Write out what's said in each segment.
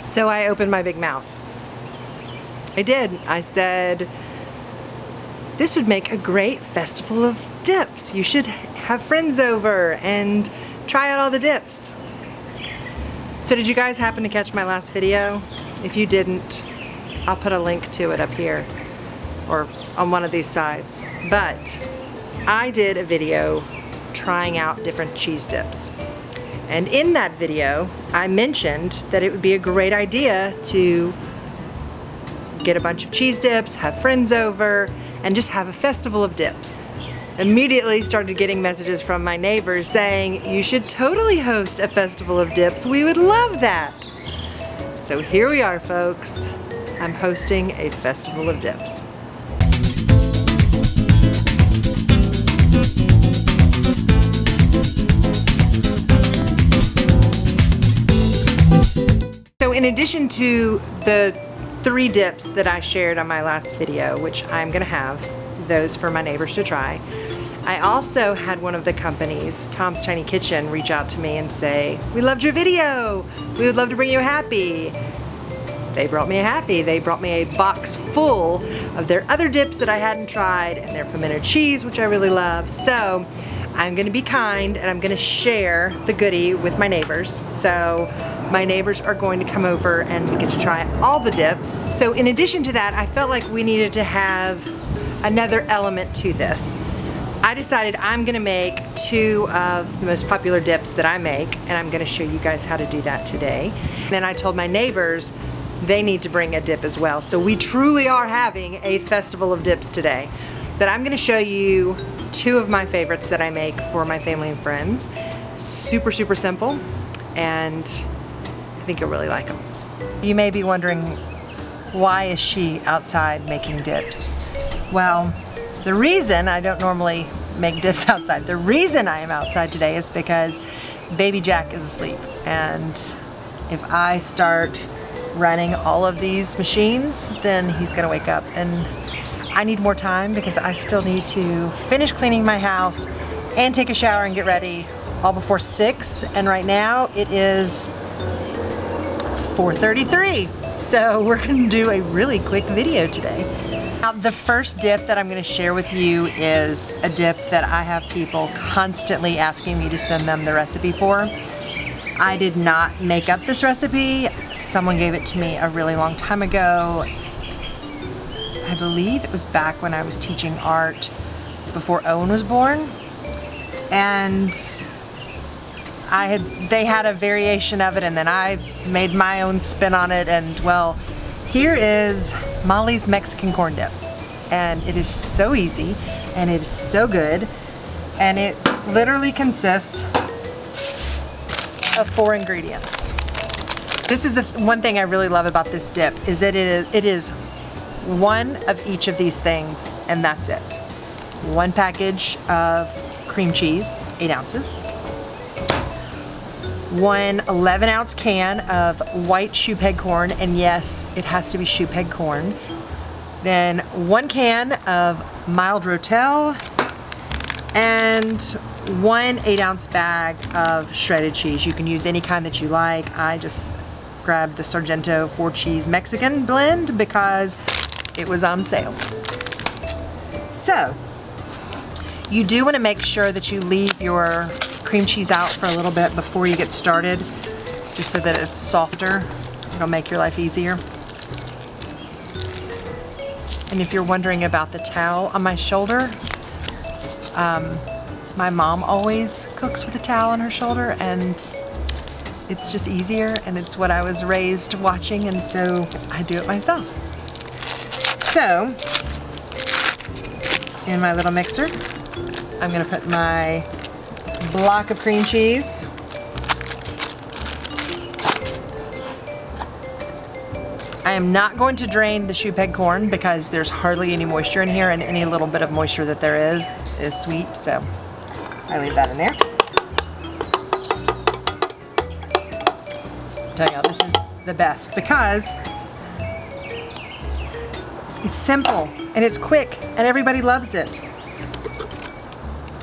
So I opened my big mouth. I did. I said, this would make a great festival of dips. You should have friends over and try out all the dips. So did you guys happen to catch my last video? If you didn't, I'll put a link to it up here or on one of these sides. But I did a video trying out different cheese dips. And in that video, I mentioned that it would be a great idea to get a bunch of cheese dips, have friends over, and just have a festival of dips. Immediately started getting messages from my neighbors saying, you should totally host a festival of dips. We would love that. So here we are, folks. I'm hosting a festival of dips. So in addition to the 3 dips that I shared on my last video, which I'm gonna have those for my neighbors to try, I also had one of the companies, Tom's Tiny Kitchen, reach out to me and say, we loved your video. We would love to bring you a Happy. They brought me a Happy. They brought me a box full of their other dips that I hadn't tried and their pimento cheese, which I really love. So I'm gonna be kind and I'm gonna share the goodie with my neighbors. So my neighbors are going to come over and we get to try all the dip. So in addition to that, I felt like we needed to have another element to this. I decided I'm gonna make 2 of the most popular dips that I make, and I'm gonna show you guys how to do that today. And then I told my neighbors they need to bring a dip as well. So we truly are having a festival of dips today. But I'm gonna show you 2 of my favorites that I make for my family and friends. Super, super simple, and I think you'll really like them. You may be wondering, why is she outside making dips? Well, the reason I don't normally make dips outside, the reason I am outside today is because baby Jack is asleep. And if I start running all of these machines, then he's gonna wake up. And I need more time because I still need to finish cleaning my house and take a shower and get ready all before 6. And right now it is 4:33. So we're gonna do a really quick video today. Now, the first dip that I'm gonna share with you is a dip that I have people constantly asking me to send them the recipe for. I did not make up this recipe. Someone gave it to me a really long time ago. I believe it was back when I was teaching art before Owen was born. And they had a variation of it and then I made my own spin on it, and well, here is Molly's Mexican corn dip. And it is so easy and it is so good, and it literally consists of 4 ingredients. This is the one thing I really love about this dip, is that it is 1 of each of these things, and that's it. 1 package of cream cheese, 8 ounces. 1 11-ounce can of white Shoepeg corn, and yes, it has to be Shoepeg corn. Then 1 can of mild Rotel, and 1 8-ounce bag of shredded cheese. You can use any kind that you like. I just grabbed the Sargento 4-cheese Mexican blend because it was on sale. So, you do want to make sure that you leave your cream cheese out for a little bit before you get started, just so that it's softer. It'll make your life easier. And if you're wondering about the towel on my shoulder, my mom always cooks with a towel on her shoulder, and it's just easier, and it's what I was raised watching, and so I do it myself. So, in my little mixer, I'm gonna put my block of cream cheese. I am not going to drain the Shoepeg corn because there's hardly any moisture in here, and any little bit of moisture that there is sweet, so I leave that in there. Tell you, this is the best because it's simple and it's quick and everybody loves it.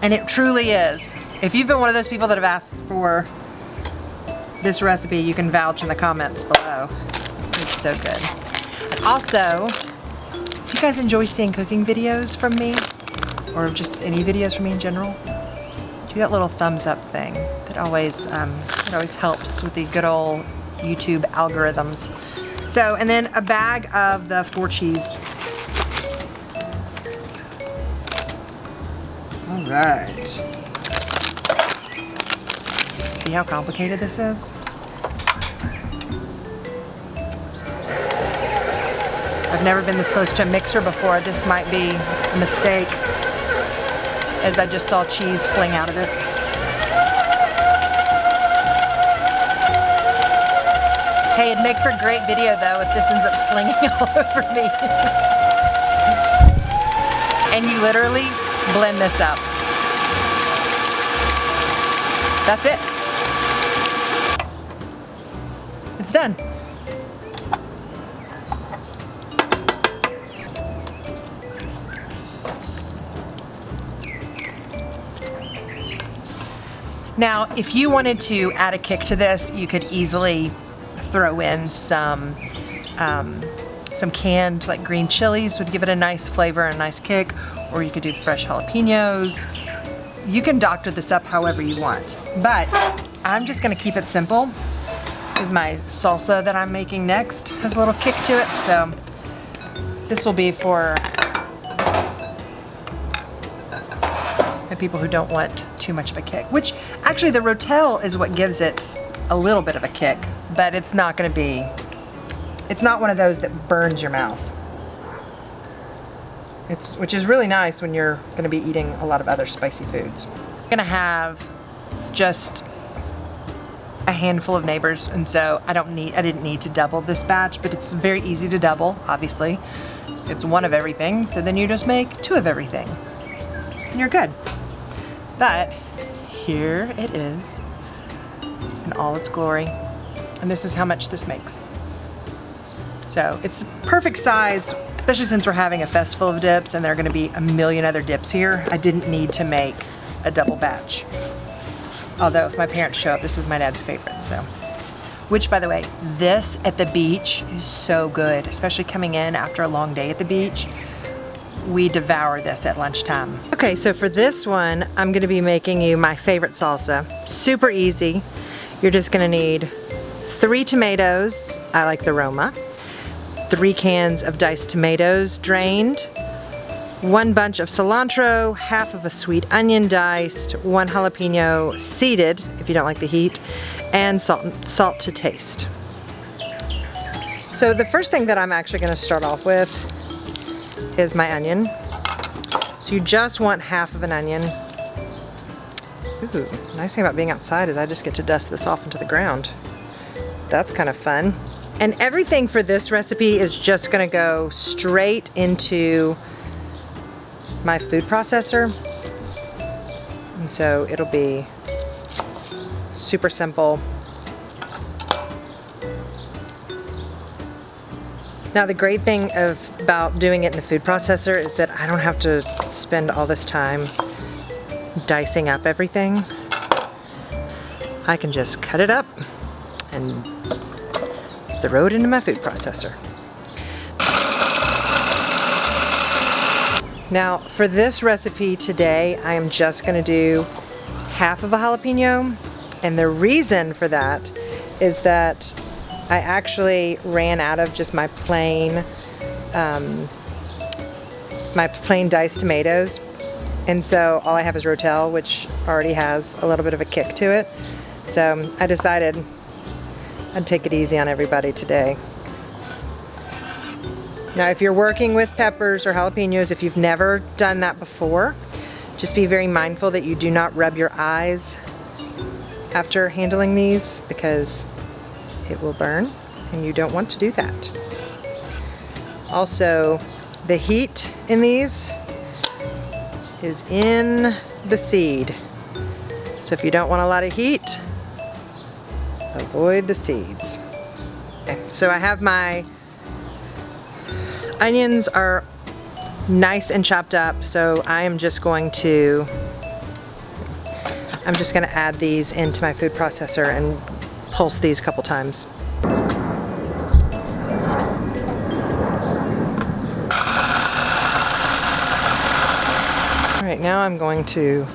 And it truly is. If you've been one of those people that have asked for this recipe, you can vouch in the comments below. It's so good. And also, do you guys enjoy seeing cooking videos from me? Or just any videos from me in general? Do that little thumbs up thing. It always helps with the good old YouTube algorithms. So, and then a bag of the 4 cheese. All right. See how complicated this is? I've never been this close to a mixer before. This might be a mistake, as I just saw cheese fling out of it. Hey, it'd make for a great video though if this ends up slinging all over me. And you literally blend this up. That's it. It's done. Now, if you wanted to add a kick to this, you could easily throw in some canned like green chilies, would give it a nice flavor and a nice kick, or you could do fresh jalapenos. You can doctor this up however you want, but I'm just gonna keep it simple because my salsa that I'm making next has a little kick to it, so this will be for the people who don't want too much of a kick, which actually the Rotel is what gives it a little bit of a kick, but it's not going to be, it's not one of those that burns your mouth. Which is really nice when you're going to be eating a lot of other spicy foods. I'm going to have just a handful of neighbors, and so I didn't need to double this batch, but it's very easy to double, obviously. It's 1 of everything, so then you just make 2 of everything, and you're good. But here it is in all its glory, and this is how much this makes. So it's perfect size, especially since we're having a festival of dips and there are going to be a million other dips here. I didn't need to make a double batch. Although if my parents show up, this is my dad's favorite. So, which by the way, this at the beach is so good, especially coming in after a long day at the beach. We devour this at lunchtime. Okay, so for this one, I'm gonna be making you my favorite salsa. Super easy. You're just gonna need 3 tomatoes, I like the Roma, 3 cans of diced tomatoes drained, 1 bunch of cilantro, half of a sweet onion diced, 1 jalapeno seeded, if you don't like the heat, and salt to taste. So the first thing that I'm actually gonna start off with is my onion. So you just want half of an onion. Ooh, nice thing about being outside is I just get to dust this off into the ground. That's kind of fun. And everything for this recipe is just gonna go straight into my food processor. And so it'll be super simple. Now the great thing about doing it in the food processor is that I don't have to spend all this time dicing up everything. I can just cut it up and throw it into my food processor. Now for this recipe today, I am just gonna do half of a jalapeno, and the reason for that is that I actually ran out of just my plain diced tomatoes, and so all I have is Rotel, which already has a little bit of a kick to it. So I decided I'd take it easy on everybody today. Now if you're working with peppers or jalapenos, if you've never done that before, just be very mindful that you do not rub your eyes after handling these, because it will burn and you don't want to do that. Also, the heat in these is in the seed. So if you don't want a lot of heat, avoid the seeds. Okay, so I have my onions are nice and chopped up, so I'm just gonna add these into my food processor and pulse these a couple times. All right, now I'm going to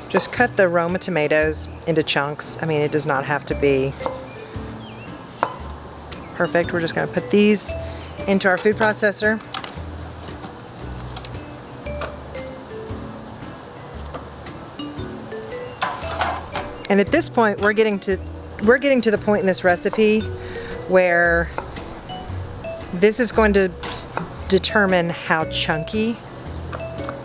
just cut the Roma tomatoes into chunks. I mean, it does not have to be perfect. We're just gonna put these into our food processor. And at this point, we're getting to the point in this recipe where this is going to determine how chunky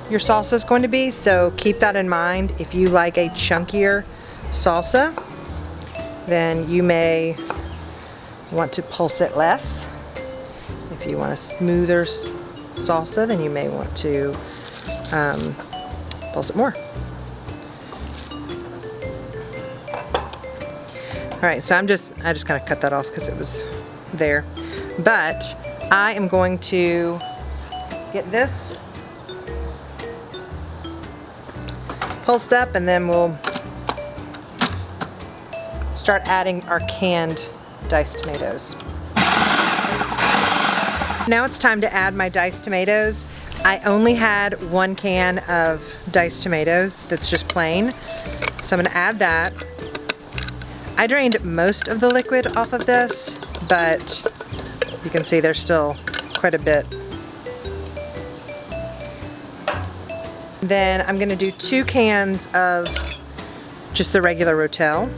your salsa is going to be. So keep that in mind. If you like a chunkier salsa, then you may want to pulse it less. If you want a smoother salsa, then you may want to pulse it more. All right, so I just kind of cut that off because it was there. But I am going to get this pulsed up, and then we'll start adding our canned diced tomatoes. Now it's time to add my diced tomatoes. I only had 1 can of diced tomatoes that's just plain, so I'm gonna add that. I drained most of the liquid off of this, but you can see there's still quite a bit. Then I'm gonna do 2 cans of just the regular Rotel.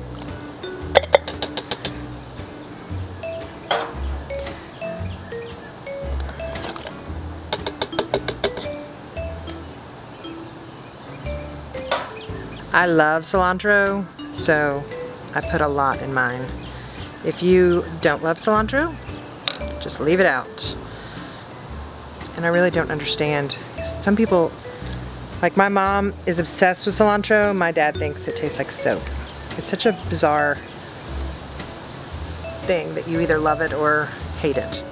I love cilantro, so I put a lot in mine. If you don't love cilantro, just leave it out. And I really don't understand. Some people, like my mom is obsessed with cilantro. My dad thinks it tastes like soap. It's such a bizarre thing that you either love it or hate it.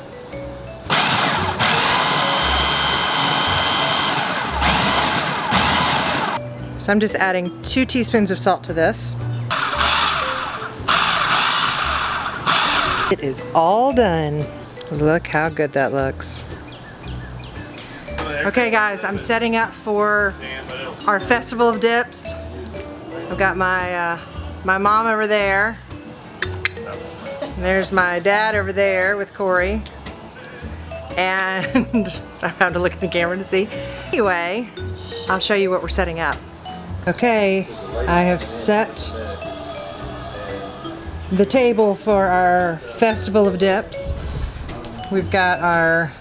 So I'm just adding 2 teaspoons of salt to this. It is all done. Look how good that looks. Okay guys, I'm setting up for our Festival of Dips. I've got my my mom over there. There's my dad over there with Corey. And so I have to look at the camera to see. Anyway, I'll show you what we're setting up. Okay, I have set the table for our Festival of Dips. We've got our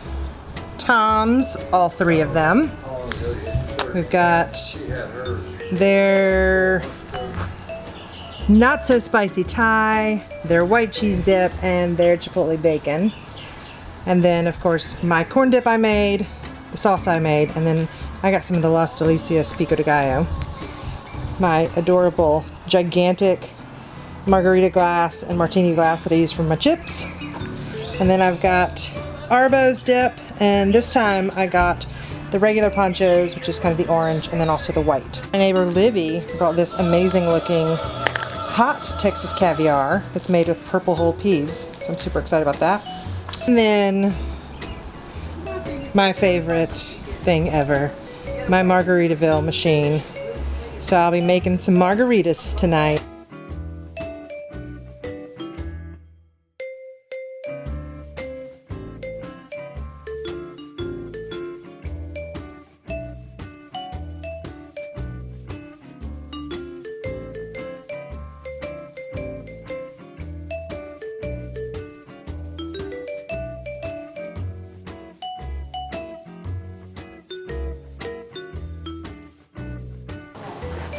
Toms, all 3 of them. We've got their not so spicy Thai, their white cheese dip, and their chipotle bacon. And then of course my corn dip I made, the salsa I made, and then I got some of the Las Delicias pico de gallo. My adorable, gigantic margarita glass and martini glass that I use for my chips. And then I've got Arbo's dip, and this time I got the regular ponchos, which is kind of the orange, and then also the white. My neighbor Libby brought this amazing looking hot Texas caviar that's made with purple whole peas, so I'm super excited about that. And then my favorite thing ever, my Margaritaville machine. So I'll be making some margaritas tonight.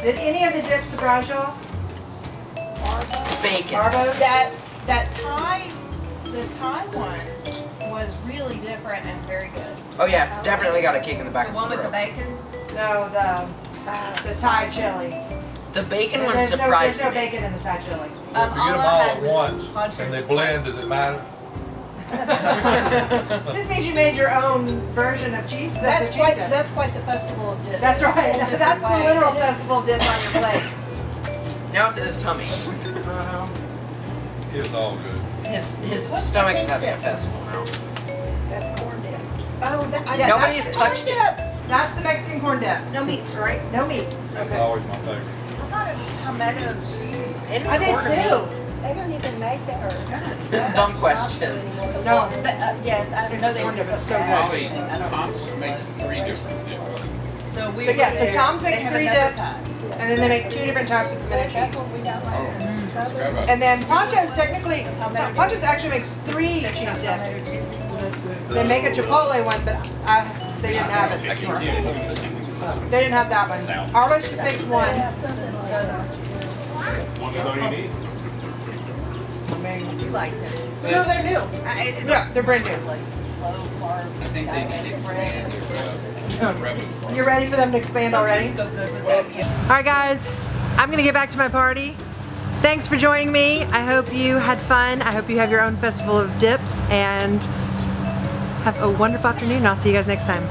Did any of the dips surprise y'all? Bacon. Arbo's? That Thai, the Thai one was really different and very good. Oh yeah, it's definitely got a kick in the back The of one the with the throat. bacon? No, the Thai chili. The bacon one There's surprised no me. bacon in the Thai chili. If you get them all at once and they blend, does it matter? This means you made your own version of cheese. That's quite the festival of dips. That's right. Whole different That's the way. literal festival dip on your plate. Now it's in his tummy. It's all good. His stomach is having a festival now. That's corn dip. Oh, Nobody's touched it. That's the Mexican corn dip. No meats, right? No meat. That's always my favorite. I thought it was tomato cheese. I did too. They don't even make that or. Dumb question. No, yes, I know they Corn dip is so Molly's, Tom's makes 3 different dips. So we. So yeah, so were Tom's there. makes They 3 have another dips, kind. and then they make 2 different types of pimento That's cheese. what we got last time. Forgot about And then Poncho's technically, Poncho's actually makes 3 cheese dips. They make a Chipotle one, but they didn't have it. They didn't have that one. Arlo's just makes 1. One is all you need. You like them. No, they're new. I ate it. Yeah, they're brand new. Like low carb. I think they need to expand revenue. You're ready for them to expand already? Go good with that. All right, guys, I'm gonna get back to my party. Thanks for joining me. I hope you had fun. I hope you have your own festival of dips, and have a wonderful afternoon. I'll see you guys next time.